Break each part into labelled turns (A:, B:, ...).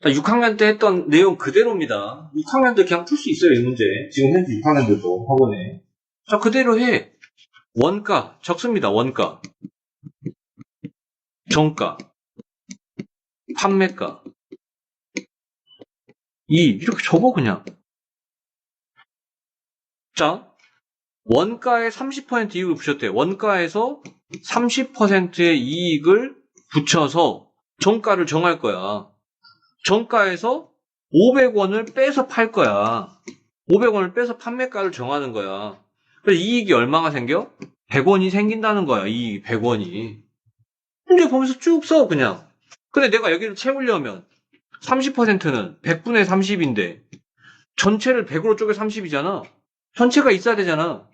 A: 자, 6학년 때 했던 내용 그대로입니다. 6학년도 그냥 풀 수 있어요, 이 문제. 지금 현재 6학년들도 학원에. 자, 그대로 해. 원가, 적습니다, 원가. 정가, 판매가. 이렇게 적어, 그냥. 자, 원가에 30% 이익을 붙였대. 원가에서 30%의 이익을 붙여서 정가를 정할 거야. 정가에서 500원을 빼서 팔 거야. 500원을 빼서 판매가를 정하는 거야. 그래서 이익이 얼마가 생겨? 100원이 생긴다는 거야. 이익이 100원이. 문제 보면서 쭉 써, 그냥. 근데 내가 여기를 채우려면 30%는 100분의 30인데 전체를 100으로 쪼개 30이잖아. 전체가 있어야 되잖아.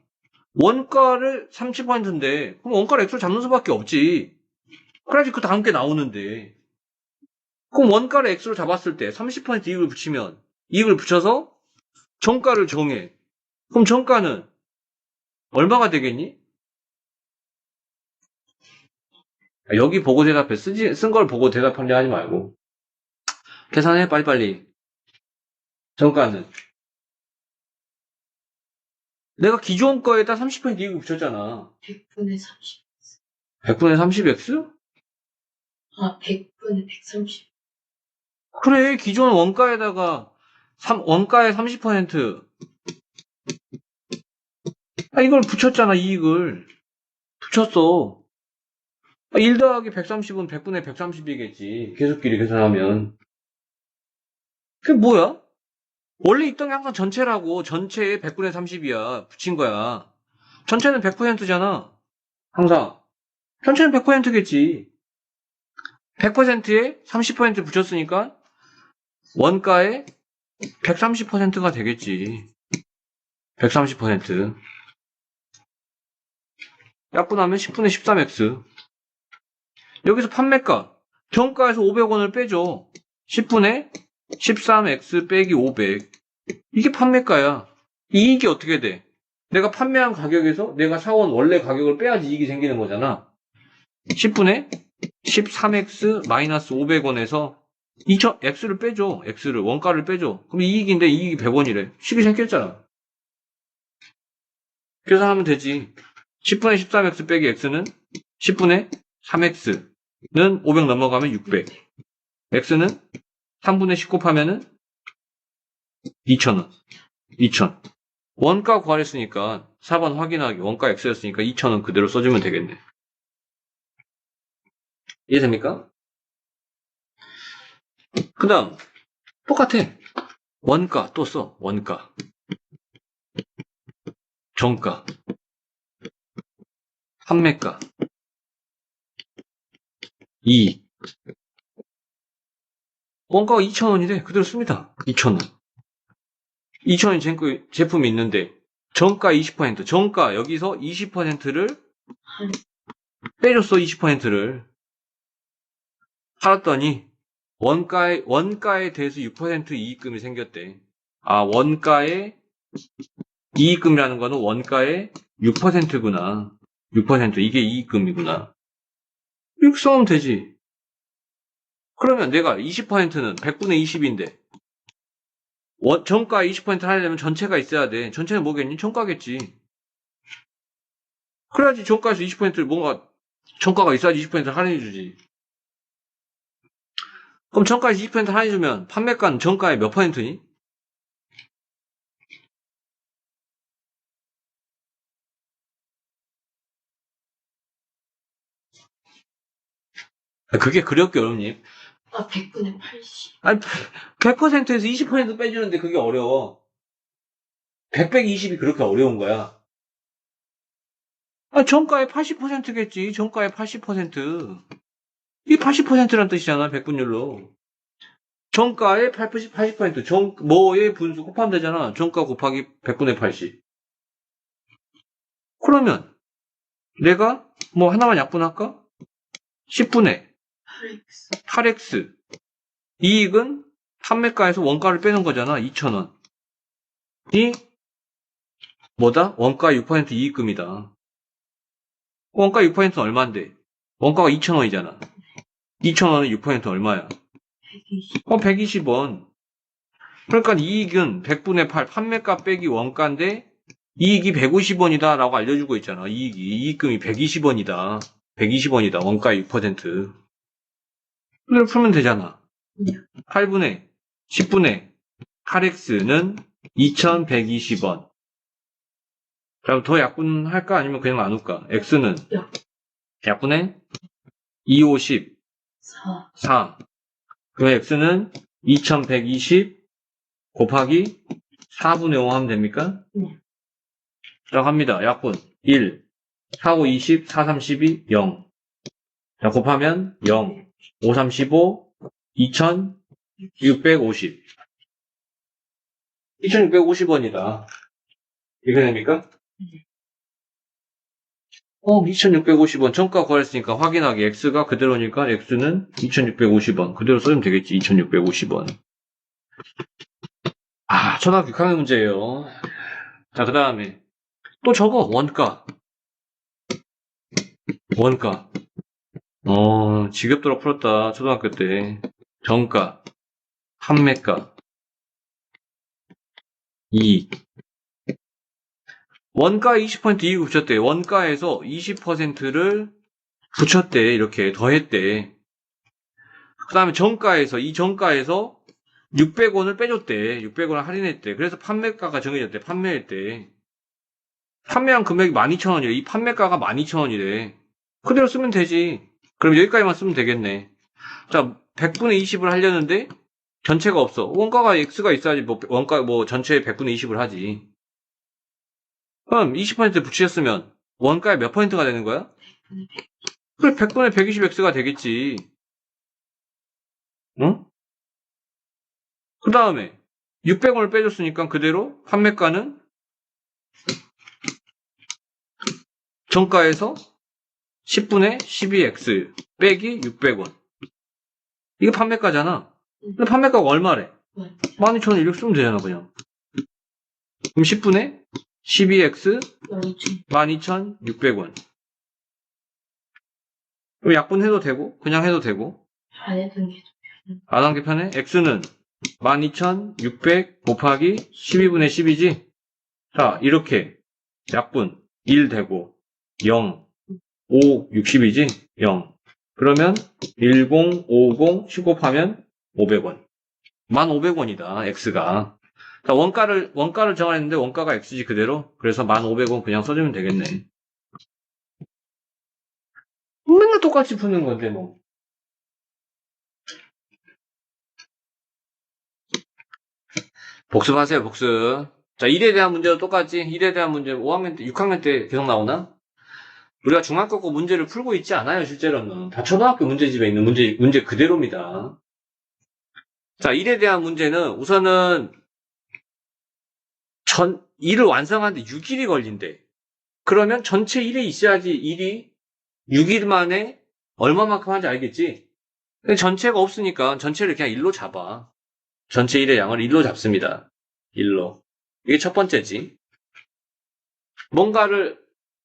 A: 원가를 30%인데 그럼 원가를 X로 잡는 수밖에 없지. 그래야지 그 다음 게 나오는데. 그럼 원가를 X로 잡았을 때 30% 이익을 붙이면 이익을 붙여서 정가를 정해. 그럼 정가는 얼마가 되겠니? 여기 보고 대답해. 쓴 걸 보고 대답하려 하지 말고. 계산해, 빨리빨리. 정가는. 내가 기존 거에다 30% 이익을 붙였잖아.
B: 100분의 30.
A: 100분의 30x?
B: 아, 100분의 130.
A: 그래, 기존 원가에다가, 원가의 30%. 이걸 붙였잖아, 이익을. 붙였어. 1 더하기 130은 100분의 130이겠지. 계속끼리 계산하면. 그게 뭐야? 원래 있던 게 항상 전체라고. 전체에 100분의 30이야. 붙인 거야. 전체는 100%잖아. 항상. 전체는 100%겠지. 100%에 30% 붙였으니까 원가에 130%가 되겠지. 130%. 약분하면 10분의 13x. 여기서 판매가. 정가에서 500원을 빼줘. 10분의 13x 빼기 500. 이게 판매가야. 이익이 어떻게 돼? 내가 판매한 가격에서 내가 사온 원래 가격을 빼야지 이익이 생기는 거잖아. 10분의 13x 마이너스 500원에서 x를 빼줘. x를, 원가를 빼줘. 그럼 이익인데 이익이 100원이래. 식이 생겼잖아. 계산하면 되지. 10분의 13x 빼기 x는 10분의 3x는 500 넘어가면 600. x는 3분의 10 곱하면은 2,000원. 2,000. 원가 구하랬으니까 4번 확인하기. 원가 x였으니까 2,000원 그대로 써주면 되겠네. 이해됩니까? 그 다음 똑같아. 원가 또 써. 원가. 정가. 판매가. 이익. 원가가 2,000원이래. 그대로 씁니다. 2,000원. 2,000원 제품이 있는데 정가 20%. 정가 여기서 20%를 빼줬어. 20%를. 팔았더니 원가에 대해서 6% 이익금이 생겼대. 아, 원가에 이익금이라는 거는 원가의 6%구나. 6% 이게 이익금이구나. 이렇게 써면 되지. 그러면 내가 20%는 100분의 20인데 정가 20% 하려면 전체가 있어야 돼. 전체는 뭐겠니? 정가겠지. 그래야지 정가에서 20%를 뭔가 정가가 있어야지 20% 할인해주지. 그럼 정가에서 20% 할인해주면 판매가는 정가의 몇 %니? 그게 그렇게 어렵니?
B: 아, 100분의 80.
A: 아니, 100%에서 20% 빼주는데 그게 어려워. 100 빼기 20이 그렇게 어려운 거야. 아, 정가의 80%겠지. 정가의 80%. 이게 80%란 뜻이잖아, 백분율로. 정가의 80%. 뭐의 분수 곱하면 되잖아. 정가 곱하기 100분의 80. 그러면, 내가, 뭐, 하나만 약분할까? 10분의
B: 8x.
A: 8x. 이익은 판매가에서 원가를 빼는 거잖아. 2,000원. 이, 뭐다? 원가 6% 이익금이다. 원가 6%는 얼마인데? 원가가 2,000원이잖아. 2,000원은 6% 얼마야?
B: 120.
A: 120원. 그러니까 이익은 100분의 8, 판매가 빼기 원가인데 이익이 150원이다 라고 알려주고 있잖아. 이익금이 120원이다. 120원이다. 원가의 6%. 그대로 풀면 되잖아. 8분의 10분의 8x는 2120원. 그럼 더 약분할까? 아니면 그냥 나눌까? x는 약분해? 250,
B: 4.
A: 4. 그럼 x는 2120 곱하기 4분의 5 하면 됩니까?
B: 네.
A: 자, 합니다. 약분. 1, 4, 5, 20, 4, 32, 0. 자, 곱하면 0, 5, 35, 2650. 2650원이다. 이게 됩니까? 2650원. 정가 구했으니까 확인하기. X가 그대로니까 X는 2650원. 그대로 써주면 되겠지. 2650원. 초등학교 6학년 문제예요. 자, 그 다음에 또 적어. 원가. 지겹도록 풀었다. 초등학교 때. 정가, 판매가, 이익. 원가 20% 이익을 붙였대. 원가에서 20%를 붙였대. 이렇게 더했대. 그 다음에 이 정가에서 600원을 빼줬대. 600원을 할인했대. 그래서 판매가가 정해졌대. 판매할 때. 판매한 금액이 12,000원이래. 이 판매가가 12,000원이래. 그대로 쓰면 되지. 그럼 여기까지만 쓰면 되겠네. 자, 100분의 20을 하려는데 전체가 없어. 원가가 X가 있어야지 전체에 100분의 20을 하지. 그럼 20% 붙이셨으면 원가에 몇 퍼센트가 되는 거야? 그래, 100분의 120X가 되겠지. 응? 그 다음에 600원을 빼줬으니까 그대로 판매가는 정가에서 10분의 12X 빼기 600원. 이게 판매가잖아. 근데 판매가가 얼마래? 12,000원 이렇게 쓰면 되잖아, 그냥. 그럼 10분의 12X 12,600원. 그럼 약분해도 되고, 그냥 해도 되고.
B: 안 해도 게
A: 안 한 게 편해? X는 12,600 곱하기 12분의 10이지? 자, 이렇게 약분 1 되고 0, 5, 60이지? 0. 그러면 10, 50, 10 곱하면 500원. 1,500원이다, X가. 자, 원가를 정하는데 원가가 X지 그대로. 그래서 1,500원 그냥 써주면 되겠네. 맨날 똑같이 푸는 건데, 뭐. 복습하세요, 복습. 자, 1에 대한 문제도 똑같지? 1에 대한 문제 5학년 때, 6학년 때 계속 나오나? 우리가 중학교 거 문제를 풀고 있지 않아요, 실제로는. 다 초등학교 문제집에 있는 문제 그대로입니다. 자, 1에 대한 문제는 우선은 1을 완성하는데 6일이 걸린대. 그러면 전체 1에 있어야지 1이 6일 만에 얼마만큼 하는지 알겠지? 근데 전체가 없으니까 전체를 그냥 1로 잡아. 전체 1의 양을 1로 잡습니다. 1로. 이게 첫 번째지. 뭔가를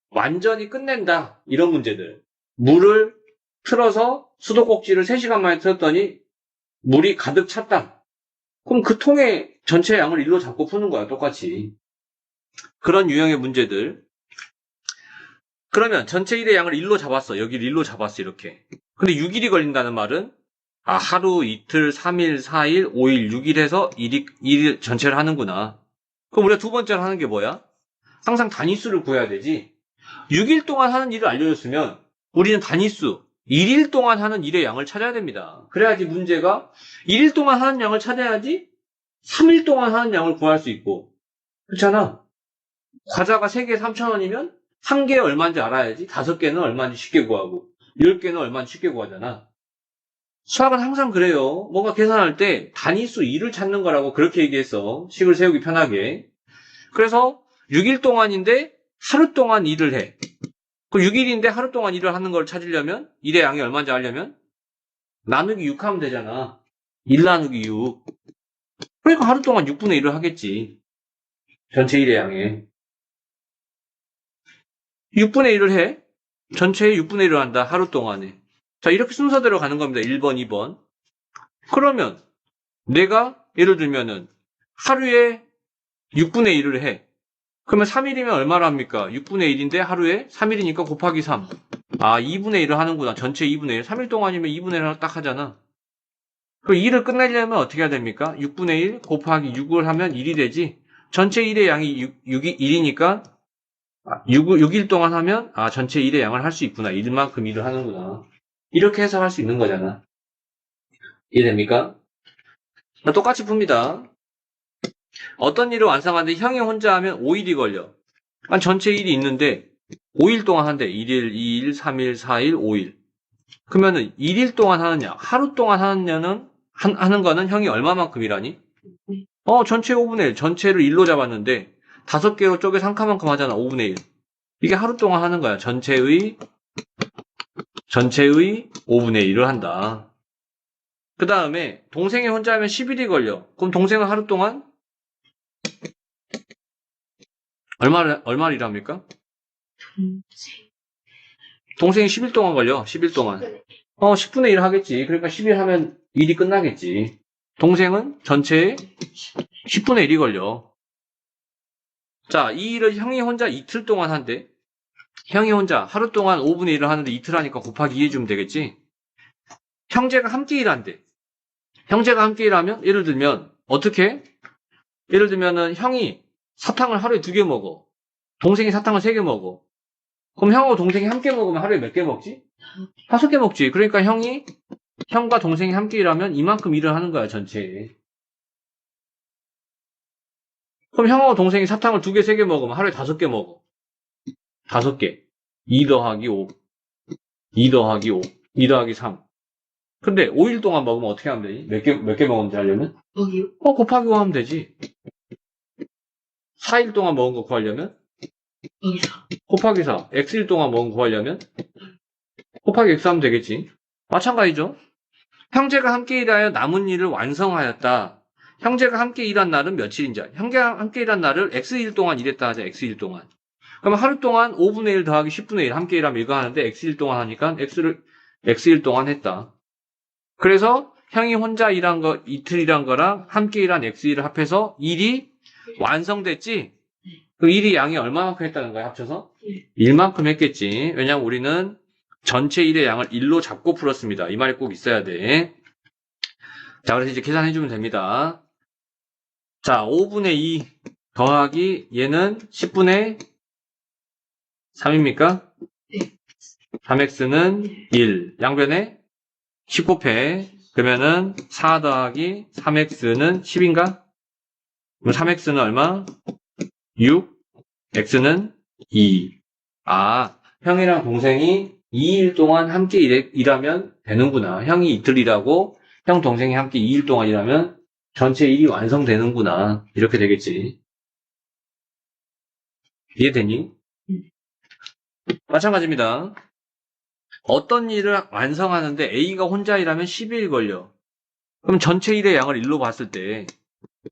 A: 완전히 끝낸다. 이런 문제들. 물을 틀어서 수도꼭지를 3시간 만에 틀었더니 물이 가득 찼다. 그럼 그 통의 전체 양을 1로 잡고 푸는 거야. 똑같이. 그런 유형의 문제들. 그러면 전체 1의 양을 1로 잡았어. 여기를 1로 잡았어. 이렇게. 근데 6일이 걸린다는 말은 하루, 이틀, 3일, 4일, 5일, 6일 해서 1일 전체를 하는구나. 그럼 우리가 두 번째로 하는 게 뭐야? 항상 단위수를 구해야 되지. 6일 동안 하는 일을 알려줬으면 우리는 단위수 1일 동안 하는 일의 양을 찾아야 됩니다. 그래야지 문제가 1일 동안 하는 양을 찾아야지 3일 동안 하는 양을 구할 수 있고. 그렇잖아. 과자가 3개에 3,000원이면 1개에 얼마인지 알아야지 5개는 얼마인지 쉽게 구하고 10개는 얼마인지 쉽게 구하잖아. 수학은 항상 그래요. 뭔가 계산할 때 단위수 2를 찾는 거라고 그렇게 얘기했어. 식을 세우기 편하게. 그래서 6일 동안인데 하루 동안 일을 해. 그 6일인데 하루 동안 일을 하는 걸 찾으려면 1의 양이 얼마인지 알려면 나누기 6 하면 되잖아. 1 나누기 6. 그러니까 하루 동안 6분의 1을 하겠지. 전체 1의 양에. 6분의 1을 해. 전체에 6분의 1을 한다. 하루 동안에. 자, 이렇게 순서대로 가는 겁니다. 1번, 2번. 그러면 내가 예를 들면은 하루에 6분의 1을 해. 그러면 3일이면 얼마를 합니까? 6분의 1인데 하루에 3일이니까 곱하기 3. 아, 2분의 1을 하는구나. 전체 2분의 1. 3일 동안이면 2분의 1을 딱 하잖아. 그 2를 끝내려면 어떻게 해야 됩니까? 6분의 1 곱하기 6을 하면 1이 되지. 전체 1의 양이 6이 1이니까 6일 동안 하면 전체 1의 양을 할 수 있구나. 1만큼 일을 하는구나. 이렇게 해석할 수 있는 거잖아. 이해됩니까? 똑같이 풉니다. 어떤 일을 완성하는데 형이 혼자 하면 5일이 걸려. 전체 일이 있는데 5일 동안 한대. 1일, 2일, 3일, 4일, 5일. 그러면은 1일 동안 하느냐, 하루 동안 하는 거는 형이 얼마만큼이라니? 전체 5분의 1. 전체를 1로 잡았는데 5개로 쪼개서 한 칸만큼 하잖아. 5분의 1. 이게 하루 동안 하는 거야. 전체의 5분의 1을 한다. 그 다음에 동생이 혼자 하면 10일이 걸려. 그럼 동생은 하루 동안 얼마를 일합니까? 동생이 10일 동안 걸려. 10일 동안. 10분의 1 하겠지. 그러니까 10일 하면 일이 끝나겠지. 동생은 전체에 10분의 1이 걸려. 자, 이 일을 형이 혼자 이틀 동안 한대. 형이 혼자 하루 동안 5분의 1을 하는데 이틀 하니까 곱하기 2 해주면 되겠지. 형제가 함께 일한대. 형제가 함께 일하면 예를 들면 어떻게? 예를 들면은 형이 사탕을 하루에 2개 먹어. 동생이 사탕을 3개 먹어. 그럼 형하고 동생이 함께 먹으면 하루에 몇 개 먹지? 5개 먹지. 그러니까 형과 동생이 함께 일하면 이만큼 일을 하는 거야, 전체에. 그럼 형하고 동생이 사탕을 2개, 3개 먹으면 하루에 5개 먹어. 5개. 2 더하기 5. 2 더하기 5. 2 더하기 3. 근데 5일 동안 먹으면 어떻게 하면 되지? 몇 개 먹으면 하려면? 곱하기 5 하면 되지. 4일 동안 먹은 거 구하려면? 곱하기 4. X일 동안 먹은 거 구하려면? 곱하기 X 하면 되겠지. 마찬가지죠. 형제가 함께 일하여 남은 일을 완성하였다. 형제가 함께 일한 날은 며칠인지. 형제가 함께 일한 날을 X일 동안 일했다 하자. X일 동안. 그러면 하루 동안 5분의 1 더하기 10분의 1 함께 일하면 이거 하는데 X일 동안 하니까 X일 동안 했다. 그래서 형이 혼자 일한 거, 이틀 일한 거랑 함께 일한 X일을 합해서 일이 완성됐지? 그 일이 양이 얼마만큼 했다는 거야, 합쳐서? 1만큼 했겠지. 왜냐면 우리는 전체 일의 양을 1로 잡고 풀었습니다. 이 말이 꼭 있어야 돼. 자, 그래서 이제 계산해주면 됩니다. 자, 5분의 2 더하기 얘는 10분의 3입니까?
B: 네.
A: 3x는 1. 양변에 10 곱해. 그러면은 4 더하기 3x는 10인가? 그럼 3x는 얼마? 6. x는 2. 형이랑 동생이 2일 동안 함께 일하면 되는구나. 형이 이틀 일하고 형 동생이 함께 2일 동안 일하면 전체 일이 완성되는구나. 이렇게 되겠지. 이해되니? 마찬가지입니다. 어떤 일을 완성하는데 A가 혼자 일하면 12일 걸려. 그럼 전체 일의 양을 1로 봤을 때,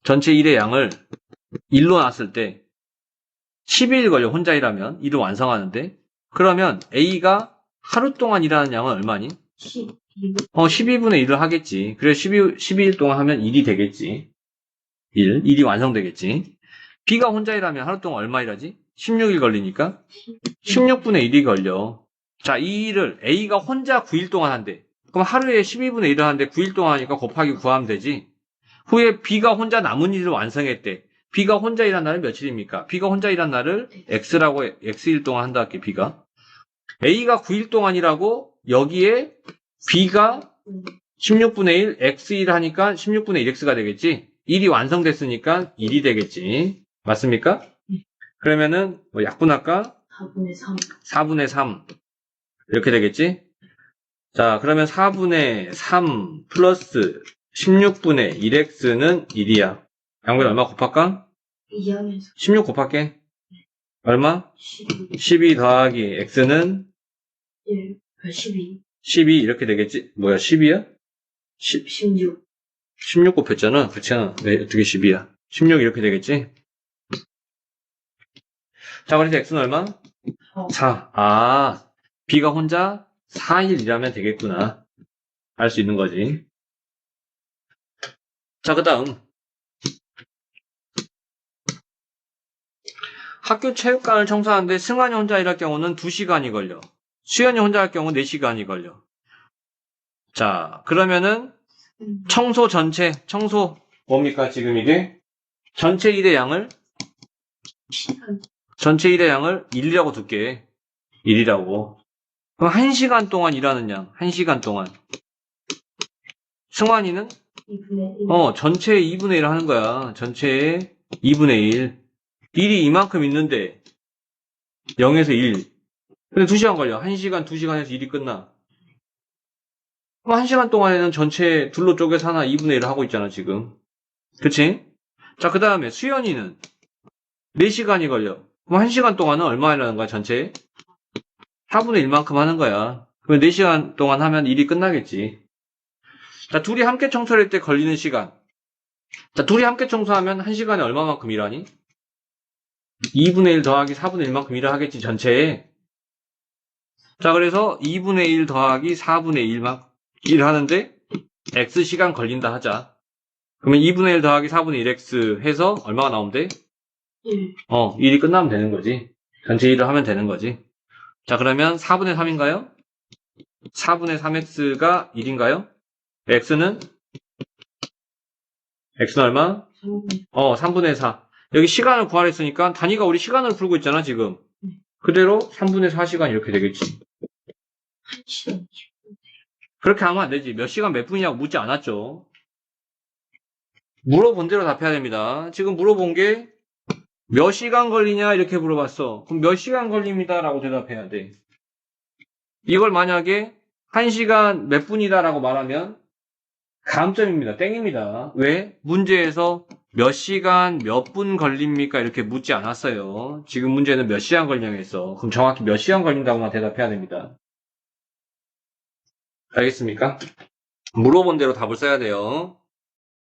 A: 전체 일의 양을 1로 놨을 때 12일 걸려. 혼자 일하면 일을 완성하는데. 그러면 A가 하루 동안 일하는 양은 얼마니? 12분의 1을 하겠지. 그래서 12일 동안 하면 1이 되겠지. 1이 완성되겠지. B가 혼자 일하면 하루 동안 얼마 일하지? 16일 걸리니까 16분의 1이 걸려. 자, 이 일을 A가 혼자 9일 동안 한대. 그럼 하루에 12분의 1을 하는데 9일 동안 하니까 곱하기 9 하면 되지. 후에 B가 혼자 남은 일을 완성했대. B가 혼자 일한 날은 며칠입니까? B가 혼자 일한 날을 X일 동안 한다 할게, B가. A가 9일 동안이라고 여기에 B가 16분의 1, X1 하니까 16분의 1X가 되겠지? 1이 완성됐으니까 1이 되겠지. 맞습니까? 그러면은 뭐 약분할까?
B: 4분의 3.
A: 4분의 3 이렇게 되겠지? 자, 그러면 4분의 3 플러스 16분의 1X는 1이야. 양변 얼마 곱할까?
B: 2하면서
A: 16 곱할게. 얼마?
B: 12.
A: 12 더하기 X는
B: 1. 12.
A: 12 이렇게 되겠지? 뭐야, 10이야?
B: 16.
A: 16 곱했잖아. 그렇잖아. 왜 어떻게 10이야? 16 이렇게 되겠지? 자, 그래서 X는 얼마? 4. B가 혼자 4일 일하면 되겠구나. 알 수 있는 거지. 자, 그 다음. 학교 체육관을 청소하는데 승환이 혼자 일할 경우는 2시간이 걸려. 수연이 혼자 할 경우 4시간이 걸려. 자, 그러면은 청소 뭡니까, 지금 이게? 전체 일의 양을
B: 시간.
A: 1이라고 둘게. 1이라고. 그럼 1시간 동안 일하는 양, 1시간 동안. 승환이는?
B: 2분의 1.
A: 전체의 2분의 1 하는 거야. 전체의 2분의 1. 일이 이만큼 있는데, 0에서 1. 근데 2시간 걸려. 1시간, 2시간에서 일이 끝나. 그럼 1시간 동안에는 전체 둘로 쪼개서 하나 2분의 1을 하고 있잖아, 지금. 그치? 자, 그 다음에 수연이는 4시간이 걸려. 그럼 1시간 동안은 얼마 하려는 거야, 전체? 4분의 1만큼 하는 거야. 그럼 4시간 동안 하면 일이 끝나겠지. 자, 둘이 함께 청소를 할 때 걸리는 시간. 자, 둘이 함께 청소하면 1시간에 얼마만큼 일하니? 2분의 1 더하기 4분의 1만큼 일을 하겠지, 전체에. 자, 그래서 2분의 1 더하기 4분의 1만 일을 하는데, X시간 걸린다 하자. 그러면 2분의 1 더하기 4분의 1X 해서 얼마가 나오면 돼?
B: 1.
A: 일이 끝나면 되는 거지. 전체 일을 하면 되는 거지. 자, 그러면 4분의 3인가요? 4분의 3X가 1인가요? X는 얼마? 3분의 4. 여기 시간을 구하랬으니까 단위가 우리 시간으로 풀고 있잖아, 지금. 그대로 3분의 4시간 이렇게 되겠지.
B: 1시간.
A: 그렇게 하면 안 되지. 몇 시간 몇 분이냐고 묻지 않았죠. 물어본 대로 답해야 됩니다. 지금 물어본 게 몇 시간 걸리냐 이렇게 물어봤어. 그럼 몇 시간 걸립니다 라고 대답해야 돼. 이걸 만약에 1시간 몇 분이다 라고 말하면 감점입니다. 땡입니다. 왜? 문제에서 몇 시간 몇 분 걸립니까 이렇게 묻지 않았어요. 지금 문제는 몇 시간 걸리냐고 했어. 그럼 정확히 몇 시간 걸린다고만 대답해야 됩니다. 알겠습니까? 물어본 대로 답을 써야 돼요.